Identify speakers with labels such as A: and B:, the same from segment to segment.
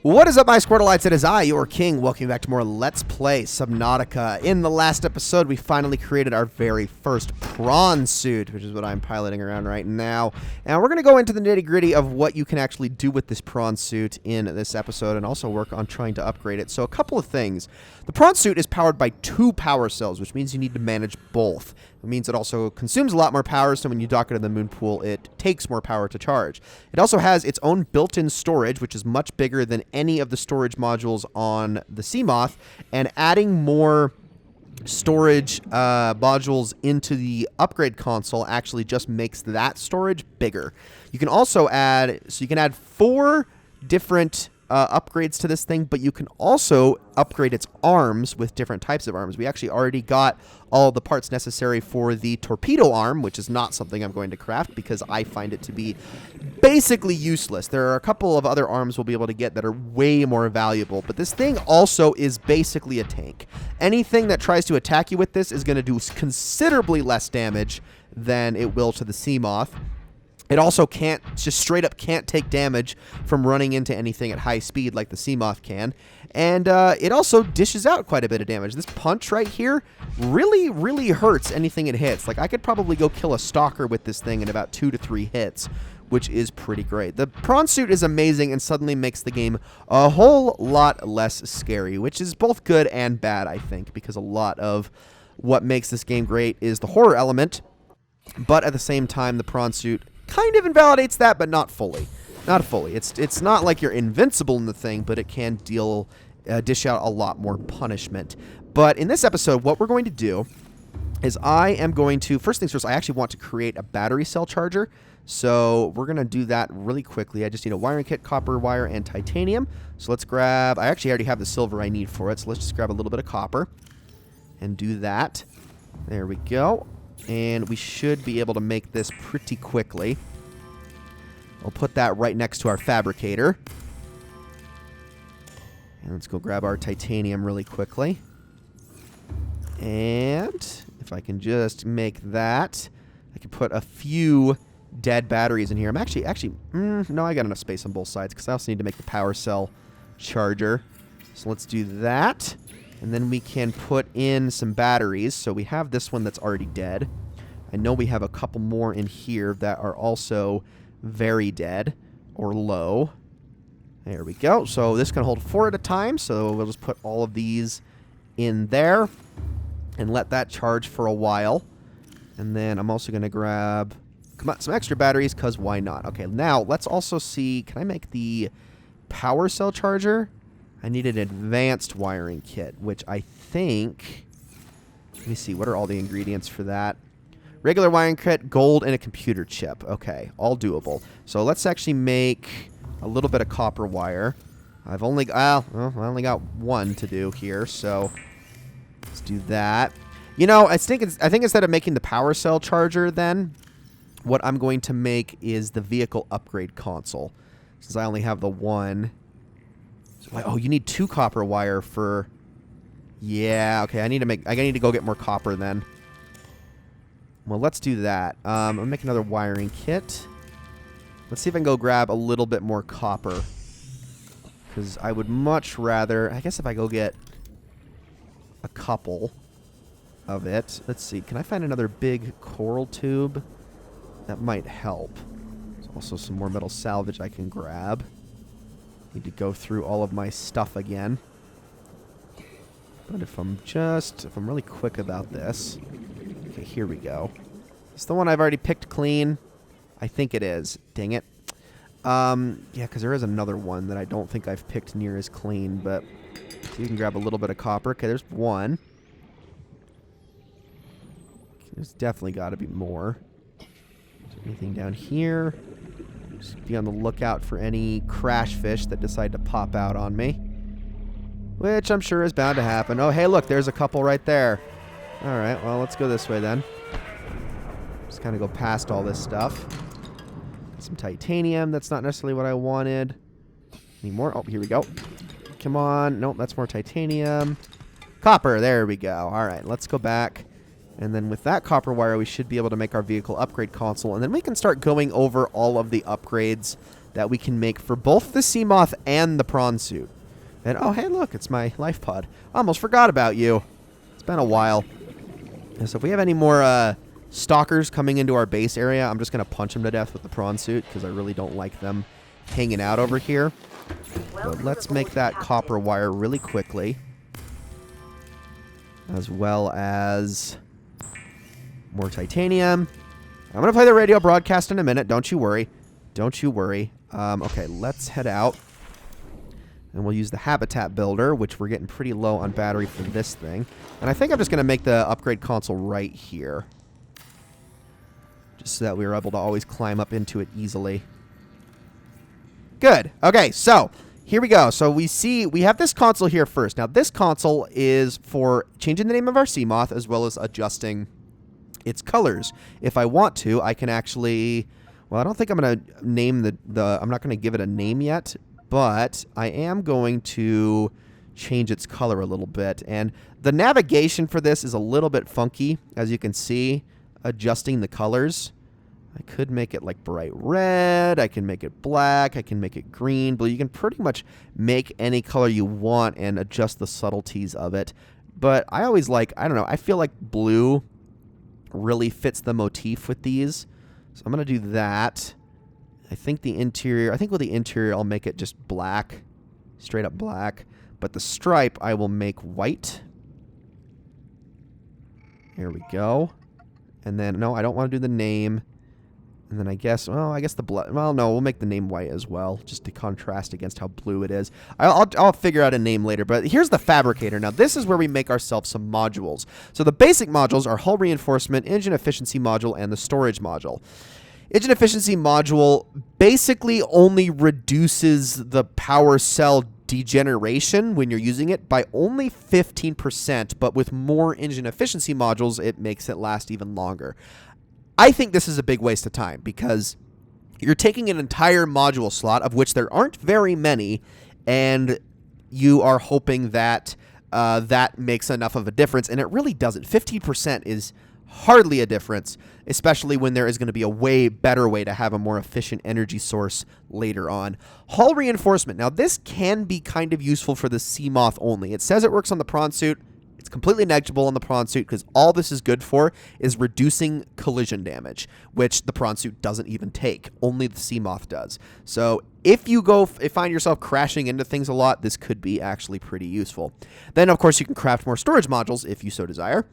A: What is up, my Squirtleites? It is I, your king. Welcome back to more Let's Play Subnautica. In the last episode, we finally created our very first prawn suit, which is what I'm piloting around right now. And we're going to go into the nitty-gritty of what you can actually do with this prawn suit in this episode, and also work on trying to upgrade it. So a couple of things. The prawn suit is powered by 2 power cells, which means you need to manage both. It means it also consumes a lot more power, so when you dock it in the moon pool, it takes more power to charge. It also has its own built-in storage, which is much bigger than any of the storage modules on the Seamoth, and adding more storage modules into the upgrade console actually just makes that storage bigger. You can also add, so you can add 4 different upgrades to this thing, but you can also upgrade its arms with different types of arms. We actually already got all the parts necessary for the torpedo arm, which is not something I'm going to craft because I find it to be basically useless. There are a couple of other arms we'll be able to get that are way more valuable, but this thing also is basically a tank. Anything that tries to attack you with this is going to do considerably less damage than it will to the Seamoth. It also can't, just straight up can't take damage from running into anything at high speed like the Seamoth can. And it also dishes out quite a bit of damage. This punch right here really, really hurts anything it hits. Like, I could probably go kill a stalker with this thing in about 2 to 3 hits, which is pretty great. The prawn suit is amazing and suddenly makes the game a whole lot less scary, which is both good and bad, I think, because a lot of what makes this game great is the horror element, but at the same time, the prawn suit kind of invalidates that, but not fully. Not fully. It's not like you're invincible in the thing, but it can dish out a lot more punishment. But in this episode, what we're going to do is I am going to, first things first, I actually want to create a battery cell charger. So we're going to do that really quickly. I just need a wiring kit, copper wire, and titanium. So let's grab, I actually already have the silver I need for it, so let's just grab a little bit of copper and do that. There we go. And we should be able to make this pretty quickly. I'll put that right next to our fabricator. And let's go grab our titanium really quickly. And if I can just make that, I can put a few dead batteries in here. I'm actually, no, I got enough space on both sides because I also need to make the power cell charger. So let's do that. And then we can put in some batteries. So we have this one that's already dead. I know we have a couple more in here that are also very dead or low. There we go. So this can hold 4 at a time. So we'll just put all of these in there and let that charge for a while. And then I'm also going to grab some extra batteries because why not? Okay, now let's also see. Can I make the power cell charger? I need an advanced wiring kit, which I think... Let me see. What are all the ingredients for that? Regular wiring kit, gold, and a computer chip. Okay, all doable. So let's actually make a little bit of copper wire. I've only... well, I only got 1 to do here, so let's do that. You know, I think instead of making the power cell charger then, what I'm going to make is the vehicle upgrade console, since I only have the 1... Oh, you need 2 copper wire for... Yeah, okay, I need to go get more copper then. Well, let's do that. I'll make another wiring kit. Let's see if I can go grab a little bit more copper. Because I would much rather... I guess if I go get a couple of it. Let's see, can I find another big coral tube? That might help. There's also some more metal salvage I can grab. Need to go through all of my stuff again. But if I'm really quick about this. Okay, here we go. It's the one I've already picked clean. I think it is. Dang it. Yeah, because there is another one that I don't think I've picked near as clean, but so you can grab a little bit of copper. Okay, there's 1. There's definitely got to be more. Is there anything down here? Just be on the lookout for any crash fish that decide to pop out on me. Which I'm sure is bound to happen. Oh, hey, look, there's a couple right there. Alright, well, let's go this way then. Just kind of go past all this stuff. Some titanium. That's not necessarily what I wanted. Any more? Oh, here we go. Come on. Nope, that's more titanium. Copper. There we go. Alright, let's go back. And then with that copper wire, we should be able to make our vehicle upgrade console. And then we can start going over all of the upgrades that we can make for both the sea moth and the prawn suit. And, oh, hey, look, it's my life pod. Almost forgot about you. It's been a while. And so if we have any more stalkers coming into our base area, I'm just going to punch them to death with the prawn suit because I really don't like them hanging out over here. But let's make that copper wire really quickly. As well as more titanium. I'm going to play the radio broadcast in a minute. Don't you worry. Don't you worry. Okay, let's head out. And we'll use the habitat builder, which we're getting pretty low on battery for this thing. And I think I'm just going to make the upgrade console right here. Just so that we are able to always climb up into it easily. Good. Okay, so here we go. So we have this console here first. Now, this console is for changing the name of our sea moth as well as adjusting its colors. If I want to, I can actually... Well, I don't think I'm going to name I'm not going to give it a name yet, but I am going to change its color a little bit. And the navigation for this is a little bit funky, as you can see, adjusting the colors. I could make it like bright red, I can make it black, I can make it green, but you can pretty much make any color you want and adjust the subtleties of it. But I always like, I don't know, I feel like blue really fits the motif with these. So I'm going to do that. I think with the interior, I'll make it just black, straight up black. But the stripe, I will make white. There we go. And then, no, I don't want to do the name. And then I guess, well, well, no, we'll make the name white as well, just to contrast against how blue it is. I'll figure out a name later, but here's the fabricator. Now, this is where we make ourselves some modules. So the basic modules are hull reinforcement, engine efficiency module, and the storage module. Engine efficiency module basically only reduces the power cell degeneration when you're using it by only 15%, but with more engine efficiency modules, it makes it last even longer. I think this is a big waste of time because you're taking an entire module slot, of which there aren't very many, and you are hoping that that makes enough of a difference, and it really doesn't. 15% is hardly a difference, especially when there is going to be a way better way to have a more efficient energy source later on. Hull reinforcement. Now, this can be kind of useful for the sea moth only. It says it works on the prawn suit. It's completely negligible on the prawn suit because all this is good for is reducing collision damage, which the prawn suit doesn't even take. Only the sea moth does. So if you find yourself crashing into things a lot, this could be actually pretty useful. Then, of course, you can craft more storage modules if you so desire.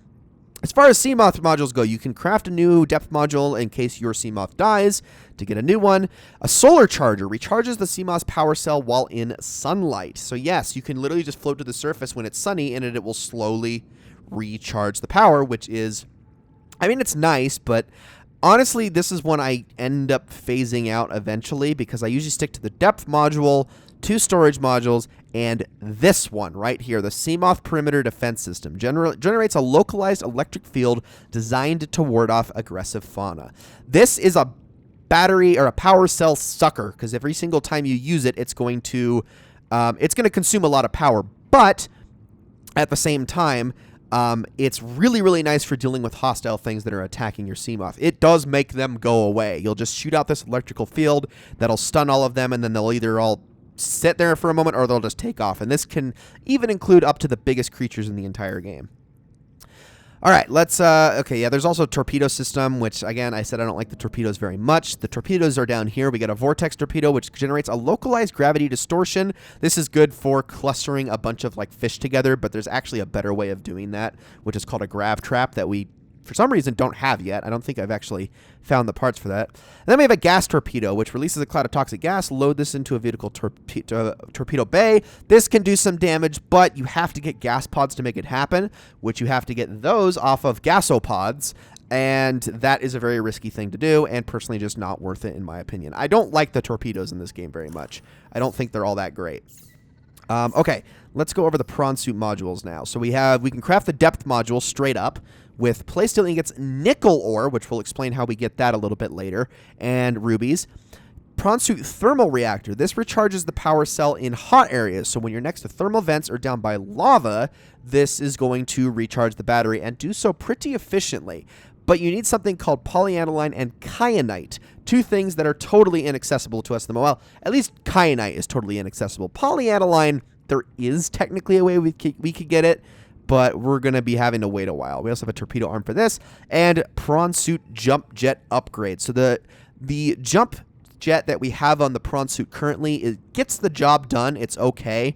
A: As far as sea moth modules go, you can craft a new depth module in case your sea moth dies to get a new one. A solar charger recharges the sea moth's power cell while in sunlight. So yes, you can literally just float to the surface when it's sunny and it will slowly recharge the power, which is, I mean, it's nice, but honestly, this is one I end up phasing out eventually because I usually stick to the depth module, 2 storage modules, and this one right here, the Sea Moth Perimeter Defense System, generates a localized electric field designed to ward off aggressive fauna. This is a battery or a power cell sucker because every single time you use it, it's going to consume a lot of power. But at the same time, it's really, really nice for dealing with hostile things that are attacking your sea moth. It does make them go away. You'll just shoot out this electrical field that'll stun all of them, and then they'll either all sit there for a moment or they'll just take off. And this can even include up to the biggest creatures in the entire game. All right, let's, okay, yeah, there's also a torpedo system, which, again, I said I don't like the torpedoes very much. The torpedoes are down here. We got a vortex torpedo, which generates a localized gravity distortion. This is good for clustering a bunch of, like, fish together, but there's actually a better way of doing that, which is called a grav trap that we, for some reason, don't have yet. I don't think I've actually found the parts for that. And then we have a gas torpedo, which releases a cloud of toxic gas. Load this into a vehicle torpedo bay. This can do some damage, but you have to get gas pods to make it happen, which you have to get those off of gasopods, and that is a very risky thing to do, and personally just not worth it in my opinion. I don't like the torpedoes in this game very much. I don't think they're all that great. Okay, let's go over the prawn suit modules now. So we can craft the depth module straight up with playsteel ingots, nickel ore, which we'll explain how we get that a little bit later, and rubies. Prawn suit thermal reactor. This recharges the power cell in hot areas. So when you're next to thermal vents or down by lava, this is going to recharge the battery and do so pretty efficiently. But you need something called polyaniline and kyanite two things that are totally inaccessible to us at the moment. Well, at least kyanite is totally inaccessible. Polyaniline, there is technically a way we could get it, but we're going to be having to wait a while. We also have a torpedo arm for this, and prawn suit jump jet upgrade. So the jump jet that we have on the prawn suit currently, it gets the job done. It's okay.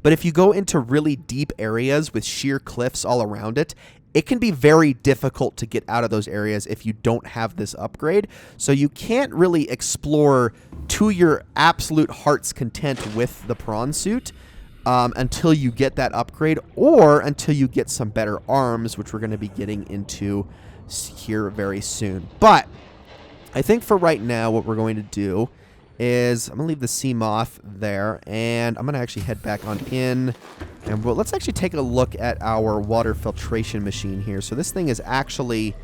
A: But if you go into really deep areas with sheer cliffs all around it, it can be very difficult to get out of those areas if you don't have this upgrade. So you can't really explore to your absolute heart's content with the prawn suit until you get that upgrade, or until you get some better arms, which we're going to be getting into here very soon. But I think for right now, what we're going to do is I'm going to leave the sea moth there, and I'm going to actually head back on in, and let's actually take a look at our water filtration machine here. So this thing is actually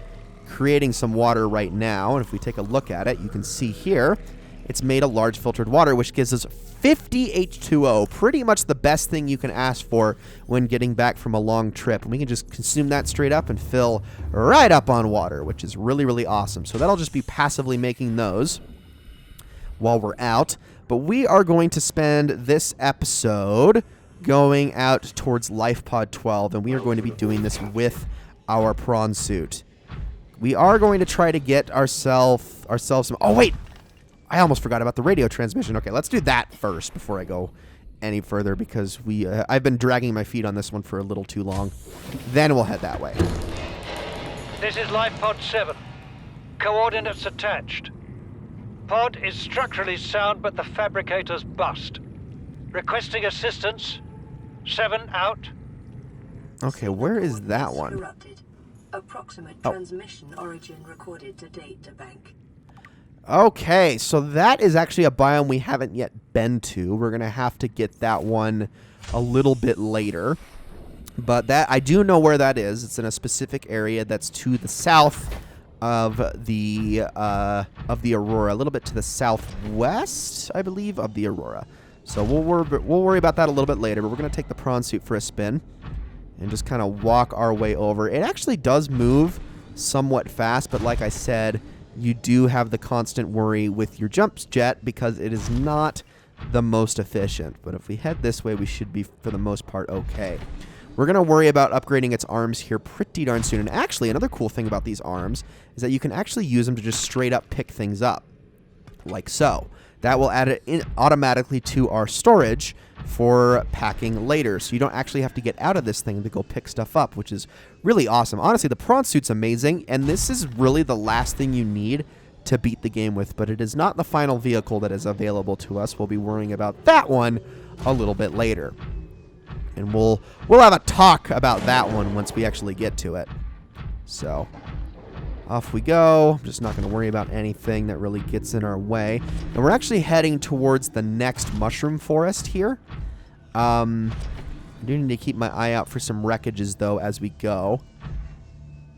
A: creating some water right now, and if we take a look at it, you can see here it's made a large filtered water, which gives us 50 H2O, pretty much the best thing you can ask for when getting back from a long trip. And we can just consume that straight up and fill right up on water, which is really, really awesome. So that'll just be passively making those while we're out. But we are going to spend this episode going out towards Life Pod 12, and we are going to be doing this with our prawn suit. We are going to try to get ourselves some... Oh, wait! I almost forgot about the radio transmission. Okay, let's do that first before I go any further, because I've been dragging my feet on this one for a little too long. Then we'll head that way.
B: This is Life Pod 7. Coordinates attached. Pod is structurally sound, but the fabricator's bust. Requesting assistance. 7 out.
A: Okay, where is that one?
C: Interrupted. Approximate transmission origin recorded to data bank.
A: Okay, so that is actually a biome we haven't yet been to. We're going to have to get that one a little bit later. But that I do know where that is. It's in a specific area that's to the south of the Aurora, a little bit to the southwest, I believe, of the Aurora. So we'll worry about that a little bit later, but we're going to take the prawn suit for a spin and just kind of walk our way over. It actually does move somewhat fast, but like I said, you do have the constant worry with your jump jet because it is not the most efficient. But if we head this way, we should be, for the most part, okay. We're going to worry about upgrading its arms here pretty darn soon. And actually, another cool thing about these arms is that you can actually use them to just straight up pick things up, like so. That will add it in automatically to our storage for packing later. So you don't actually have to get out of this thing to go pick stuff up, which is really awesome. Honestly, the prawn suit's amazing, and this is really the last thing you need to beat the game with, but it is not the final vehicle that is available to us. We'll be worrying about that one a little bit later. And we'll have a talk about that one once we actually get to it. So off we go. I'm just not going to worry about anything that really gets in our way. And we're actually heading towards the next mushroom forest here. I do need to keep my eye out for some wreckages, though, as we go,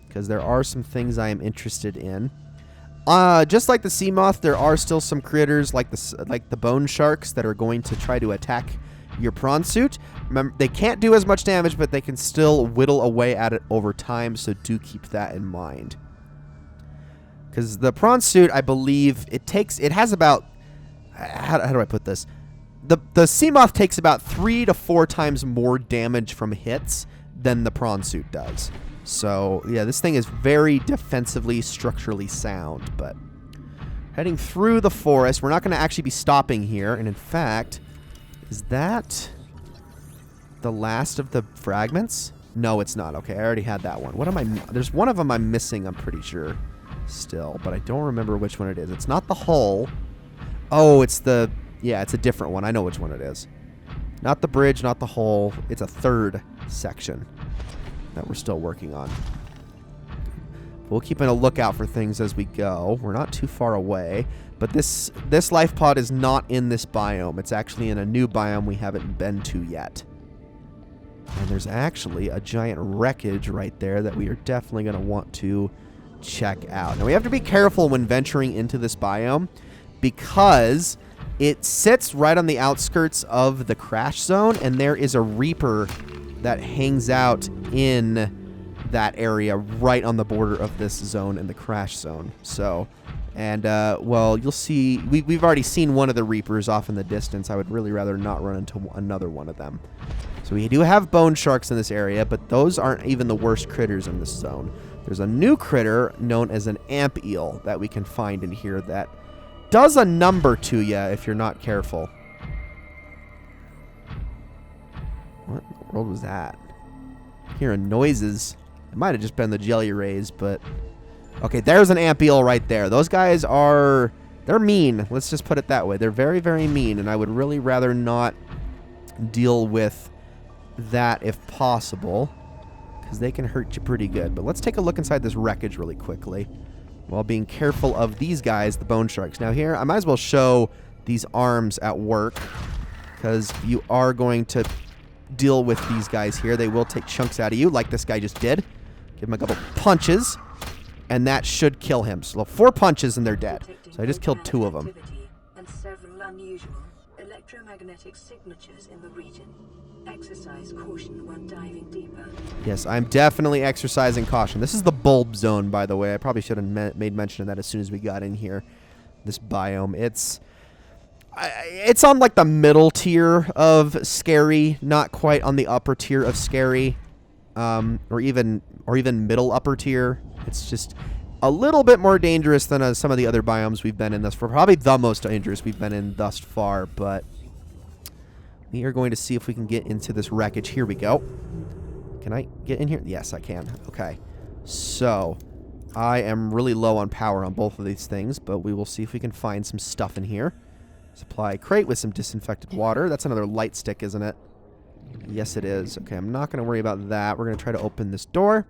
A: because there are some things I am interested in. Just like the sea moth, there are still some critters like the bone sharks that are going to try to attack your prawn suit. Remember, they can't do as much damage, but they can still whittle away at it over time, so do keep that in mind. Because the prawn suit, I believe, it has about, how do I put this? The sea moth takes about 3 to 4 times more damage from hits than the prawn suit does. So, yeah, this thing is very defensively, structurally sound. But heading through the forest, we're not going to actually be stopping here. And in fact, is that the last of the fragments? No, it's not. Okay, I already had that one. What am I? There's one of them I'm missing, I'm pretty sure, still. But I don't remember which one it is. It's not the hull. Oh, it's the... Yeah, it's a different one. I know which one it is. Not the bridge, not the hull. It's a third section that we're still working on. We'll keep a lookout for things as we go. We're not too far away. But this life pod is not in this biome. It's actually in a new biome we haven't been to yet. And there's actually a giant wreckage right there that we are definitely going to want to check out. Now, we have to be careful when venturing into this biome because it sits right on the outskirts of the crash zone, and there is a Reaper that hangs out in that area right on the border of this zone and the crash zone. So And, well, you'll see, we've already seen one of the Reapers off in the distance. I would really rather not run into another one of them. So we do have bone sharks in this area, but those aren't even the worst critters in this zone. There's a new critter known as an amp eel that we can find in here that does a number to you if you're not careful. What in the world was that? Hearing noises. It might have just been the jelly rays, but... Okay, there's an amp eel right there. Those guys are... They're mean. Let's just put it that way. They're very, very mean, and I would really rather not deal with that if possible, because they can hurt you pretty good. But let's take a look inside this wreckage really quickly while being careful of these guys, the bone sharks. Now here, I might as well show these arms at work, because you are going to deal with these guys here. They will take chunks out of you, like this guy just did. Give him a couple punches, and that should kill him. So 4 punches and they're dead. So I just killed 2 of them.
C: And several unusual electromagnetic signatures in the region. Exercise caution when diving deeper.
A: Yes, I'm definitely exercising caution. This is the bulb zone, by the way. I probably should have made mention of that as soon as we got in here. This biome. It's on like the middle tier of scary, not quite on the upper tier of scary, or even middle upper tier. It's just a little bit more dangerous than some of the other biomes we've been in thus far. Probably the most dangerous we've been in thus far, but we are going to see if we can get into this wreckage. Here we go. Can I get in here? Yes, I can. Okay. So, I am really low on power on both of these things, but we will see if we can find some stuff in here. Supply crate with some disinfected water. That's another light stick, isn't it? Yes, it is. Okay, I'm not going to worry about that. We're going to try to open this door.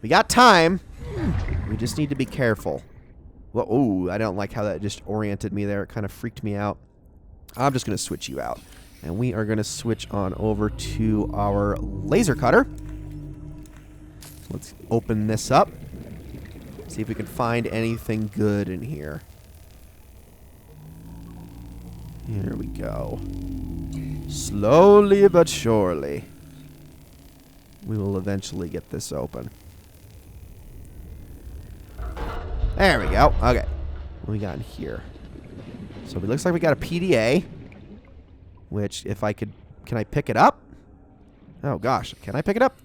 A: We got time. We just need to be careful. Well, ooh, I don't like how that just oriented me there. It kind of freaked me out. I'm just going to switch you out. And we are going to switch on over to our laser cutter. Let's open this up. See if we can find anything good in here. Here we go. Slowly but surely, we will eventually get this open. There we go. Okay. What we got in here? So it looks like we got a PDA, which if I could... Can I pick it up? Oh, gosh. Can I pick it up?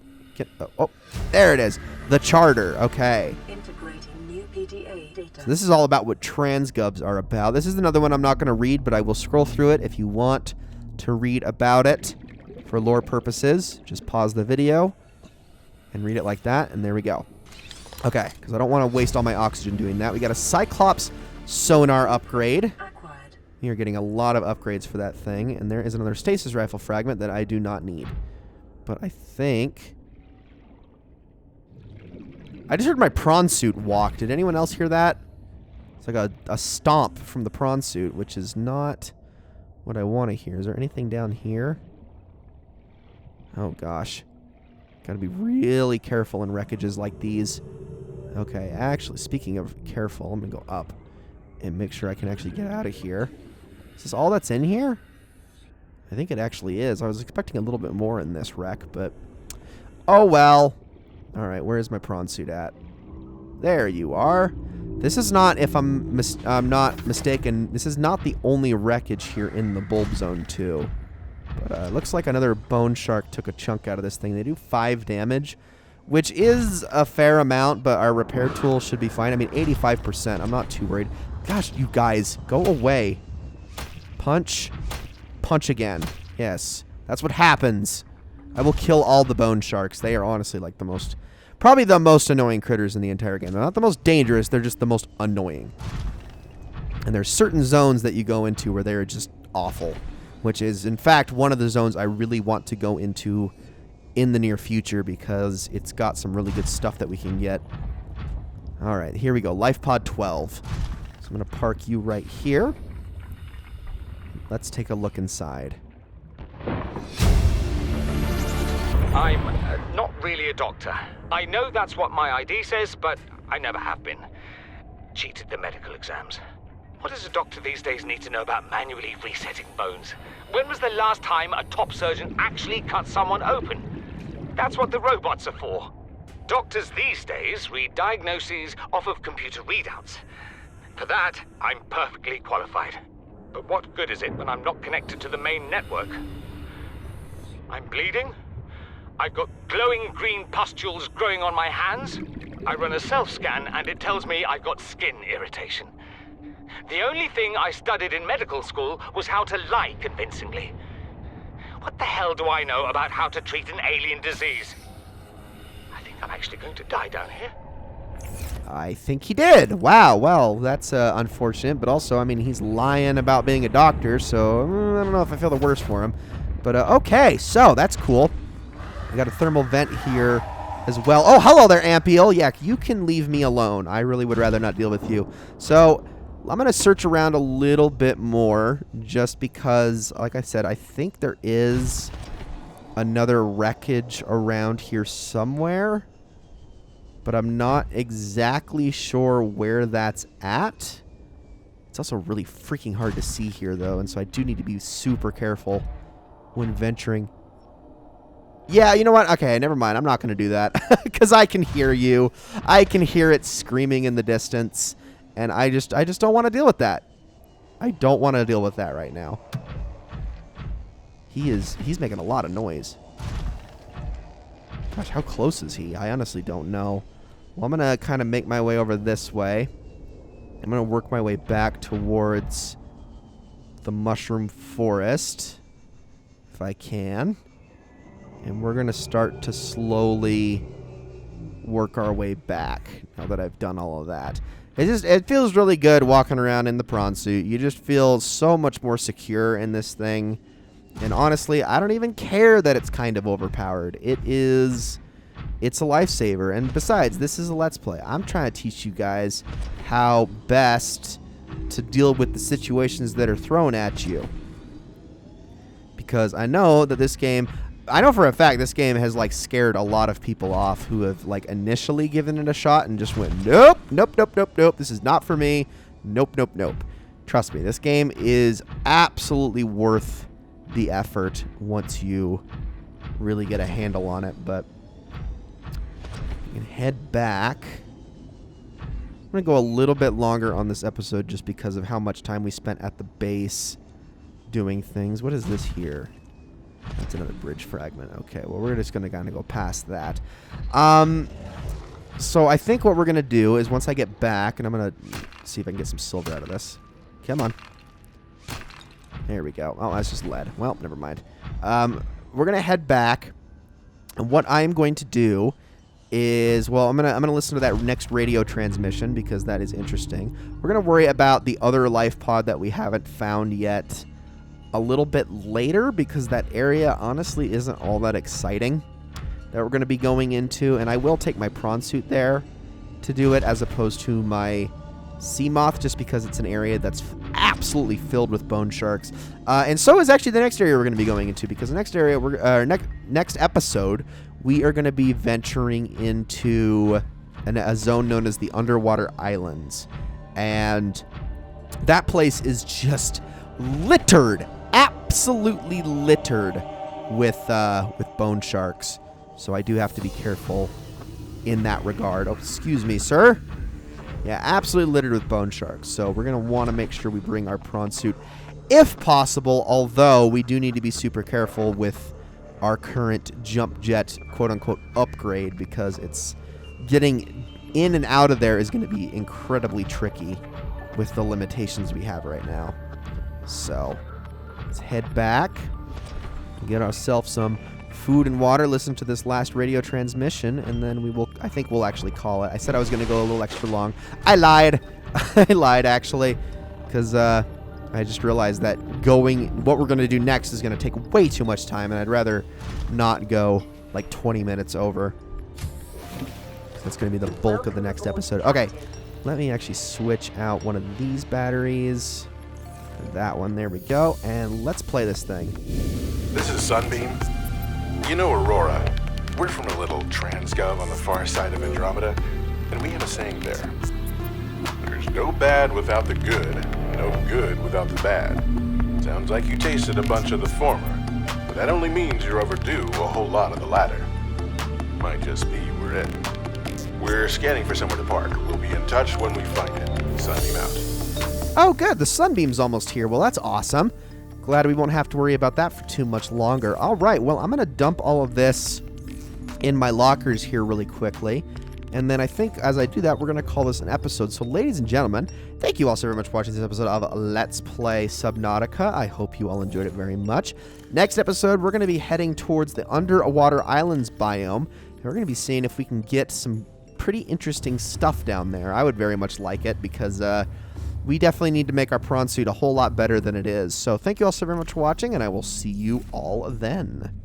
A: Oh, there it is. The charter. Okay.
C: Integrating new PDA data.
A: So this is all about what transgubs are about. This is another one I'm not going to read, but I will scroll through it if you want to read about it for lore purposes. Just pause the video and read it like that, and there we go. Okay, because I don't want to waste all my oxygen doing that. We got a Cyclops sonar upgrade. We are getting a lot of upgrades for that thing, and there is another stasis rifle fragment that I do not need. But I think... I just heard my prawn suit walk. Did anyone else hear that? It's like a stomp from the prawn suit, which is not what I want to hear. Is there anything down here? Oh, gosh. Gotta be really careful in wreckages like these. Okay, actually, speaking of careful, I'm gonna go up and make sure I can actually get out of here. Is this all that's in here? I think it actually is. I was expecting a little bit more in this wreck, but... Oh, well. Alright, where is my prawn suit at? There you are. This is not, if I'm not mistaken, this is not the only wreckage here in the bulb zone, too. But it looks like another bone shark took a chunk out of this thing. They do 5 damage, which is a fair amount, but our repair tool should be fine. I mean, 85%. I'm not too worried. Gosh, you guys, go away. Punch. Punch again. Yes, that's what happens. I will kill all the bone sharks. They are honestly like the most... Probably the most annoying critters in the entire game. They're not the most dangerous. They're just the most annoying. And there's certain zones that you go into where they are just awful. Which is, in fact, one of the zones I really want to go into in the near future because it's got some really good stuff that we can get. Alright, here we go. Life Pod 12. So I'm going to park you right here. Let's take a look inside.
D: I'm not really a doctor. I know that's what my ID says, but I never have been. Cheated the medical exams. What does a doctor these days need to know about manually resetting bones? When was the last time a top surgeon actually cut someone open? That's what the robots are for. Doctors these days read diagnoses off of computer readouts. For that, I'm perfectly qualified. But what good is it when I'm not connected to the main network? I'm bleeding. I've got glowing green pustules growing on my hands. I run a self-scan and it tells me I've got skin irritation. The only thing I studied in medical school was how to lie convincingly. What the hell do I know about how to treat an alien disease? I think I'm actually going to die down here.
A: I think he did. Wow, well, that's unfortunate, but also, I mean, he's lying about being a doctor, so I don't know if I feel the worst for him. But, okay, so that's cool. We got a thermal vent here as well. Oh, hello there, Ampiel. Yeah, you can leave me alone. I really would rather not deal with you. So, I'm going to search around a little bit more, just because, like I said, I think there is another wreckage around here somewhere. But I'm not exactly sure where that's at. It's also really freaking hard to see here, though, and so I do need to be super careful when venturing. Yeah, you know what? Okay, never mind. I'm not going to do that because I can hear you. I can hear it screaming in the distance, and I just don't want to deal with that. I don't want to deal with that right now. He's making a lot of noise. Gosh, how close is he? I honestly don't know. Well, I'm going to kind of make my way over this way. I'm going to work my way back towards the mushroom forest, if I can. And we're going to start to slowly work our way back now that I've done all of that. It feels really good walking around in the prawn suit. You just feel so much more secure in this thing. And honestly, I don't even care that it's kind of overpowered. It's a lifesaver. And besides, this is a Let's Play. I'm trying to teach you guys how best to deal with the situations that are thrown at you. Because I know that this game... I know for a fact this game has, like, scared a lot of people off who have, like, initially given it a shot and just went, nope, nope, nope, nope, nope, this is not for me. Nope, nope, nope. Trust me, this game is absolutely worth the effort once you really get a handle on it, but you can head back. I'm going to go a little bit longer on this episode just because of how much time we spent at the base doing things. What is this here? That's another bridge fragment. Okay, well, we're just going to kind of go past that. So I think what we're going to do is once I get back, and I'm going to see if I can get some silver out of this. Come on. There we go. Oh, that's just lead. Well, never mind. We're going to head back, and what I'm going to do is, well, I'm gonna listen to that next radio transmission because that is interesting. We're going to worry about the other life pod that we haven't found yet a little bit later because that area honestly isn't all that exciting that we're going to be going into, and I will take my prawn suit there to do it as opposed to my sea moth just because it's an area that's absolutely filled with bone sharks, and so is actually the next area we're going to be going into because the next area next episode we are going to be venturing into a zone known as the Underwater Islands, and that place is just littered, absolutely littered with bone sharks. So I do have to be careful in that regard. Oh, excuse me, sir. Yeah, absolutely littered with bone sharks. So we're going to want to make sure we bring our prawn suit if possible, although we do need to be super careful with our current jump jet quote-unquote upgrade because it's getting in and out of there is going to be incredibly tricky with the limitations we have right now. So let's head back, get ourselves some food and water, listen to this last radio transmission, and then I think we'll actually call it. I said I was going to go a little extra long. I lied. I lied, actually, because I just realized that what we're going to do next is going to take way too much time, and I'd rather not go like 20 minutes over. That's going to be the bulk of the next episode. Okay, let me actually switch out one of these batteries. That one, there we go, and let's play this thing.
E: This is Sunbeam. You know Aurora. We're from a little transgov on the far side of Andromeda, and we have a saying there. There's no bad without the good, no good without the bad. Sounds like you tasted a bunch of the former, but that only means you're overdue a whole lot of the latter. Might just be we're in. We're scanning for somewhere to park. We'll be in touch when we find it. Sunbeam out.
A: Oh, good. The sunbeam's almost here. Well, that's awesome. Glad we won't have to worry about that for too much longer. All right. Well, I'm going to dump all of this in my lockers here really quickly. And then I think as I do that, we're going to call this an episode. So, ladies and gentlemen, thank you all so very much for watching this episode of Let's Play Subnautica. I hope you all enjoyed it very much. Next episode, we're going to be heading towards the Underwater Islands biome. And we're going to be seeing if we can get some pretty interesting stuff down there. I would very much like it because we definitely need to make our prawn suit a whole lot better than it is. So thank you all so very much for watching, and I will see you all then.